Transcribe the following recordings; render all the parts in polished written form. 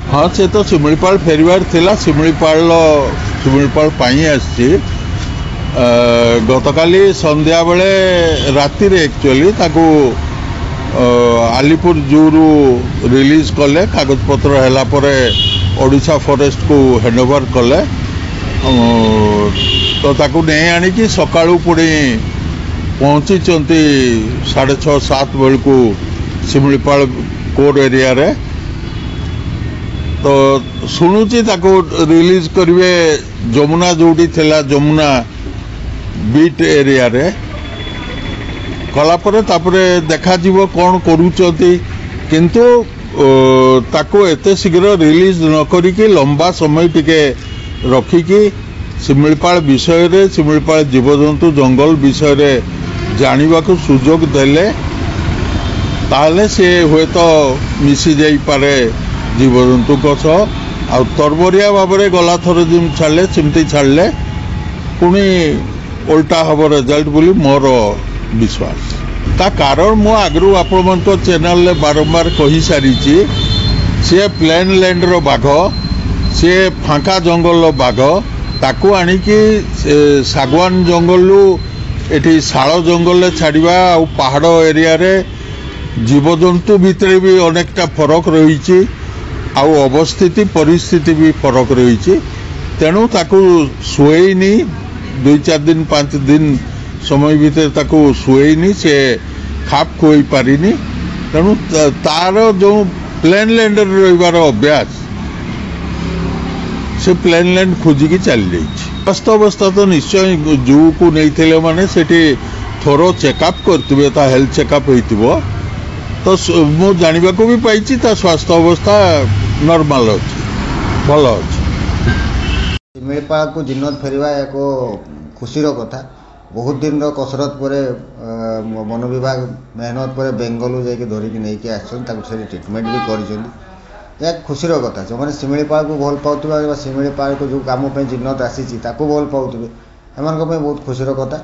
हाँ से तो शिमिलीपाल फेरबार थिला शिमिलीपाल पाई आसी गतकाली संध्या बेले राति रे एक्चुअली ताकू आलीपुर जूरू रिलीज कले कागज पत्र हैला परे ओडिशा फॉरेस्ट को हैंडओवर कले तो ताकू नहीं आनिकी सकाळू पुणी पहुंची 6:30-7 बेल को शिमिलीपाल कोर एरिया रे तो शुणुची ताको रिलीज करिवे जमुना जोटी थिला जमुना बीट एरिया रे कला परे तापरे देखा जीवो कौन करूचती किंतु ताको एते शीघ्र रिलीज न करिकी लंबा समय टिके रखिकी शिमिलीपाल विषय रे शिमिलीपाल जीवजंतु जंगल विषय रे जानिबा को सुजोग देले ताले से हुए तो मिसी जाई पारे जीवजंतु सह तरबरिया भाव में गला थर जमी छाड़े सेमती छाड़े पुणी उल्टा हम रिजल्ट बोली मोर विश्वास ता कारण मु आगु आपण चैनल बारंबार कही सारी सी प्लेन लैंड रो बाघ सी फांका जंगल बाघ ताकू आणिकी सागवान जंगल एटी शाल जंगल छाड़ा पहाड़ एरिया रे जीवजंतु भितर भी अनेकटा फरक रही आउ अवस्थिति परिस्थिति भी फरक रही तेणु ताकू शुएनी 2-4 दिन 5 दिन समय भितर ताकू शुएनी से खाप खोई पारिनी तेणु तार जो प्लेन लैंड रहिबार अभ्यास से प्लेन लैंड खोजिकी चली जाइए स्वास्थ्य अवस्था तो निश्चय जू को नहीं माने सेठी थोरो चेकअप करथिबे ता हेल्थ चेकअप होइतिबो तो मु जानिबा को भी पाइछि ता स्वास्थ्य अवस्था नॉर्मल अच्छी भल अच्छी शिमिलीपाल को जिन्नत फेरवा एक खुशीर कथा बहुत दिन कसरत पर वन विभाग मेहनत पर बेंगलुरु जाकि धरिकी नहीं आसछन ट्रिटमेंट भी कर खुशीर कथा जो मैंने शिमिलीपाल को भल पाउथिबा शिमिलीपाल को जो काम जिन्नत आसी भल पाउथिबे एमान बहुत खुशीर कथा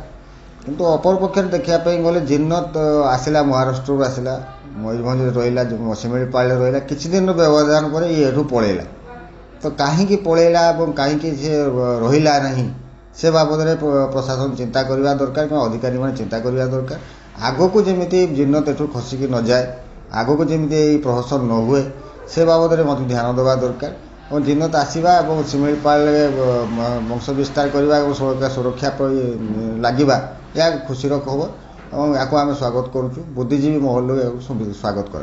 किंतु अपर पक्ष देखापी गले जिन्नत आसला महाराष्ट्र आसला मयूरभंज रहा शिमिलीपाल रहा किसी दिन व्यवधान पर ये पलैला तो कहीं पलैला कहीं रहा नहीं से बाबद में प्रशासन चिंता करवा दरकार कि अधिकारी मैंने चिंता करवा दरकार आग को जमी जिन्नत एठू खसिकी न जाए आग को जमी प्रहसन न हुए से बाबद में मत ध्यान देवा दरकार और जिन्नत आसवा और शिमिलीपाल वंश विस्तार करवा और सुरक्षा लगे यह खुशीर खबर और या आम स्वागत करुँ बुद्धिजीवी महल स्वागत कर।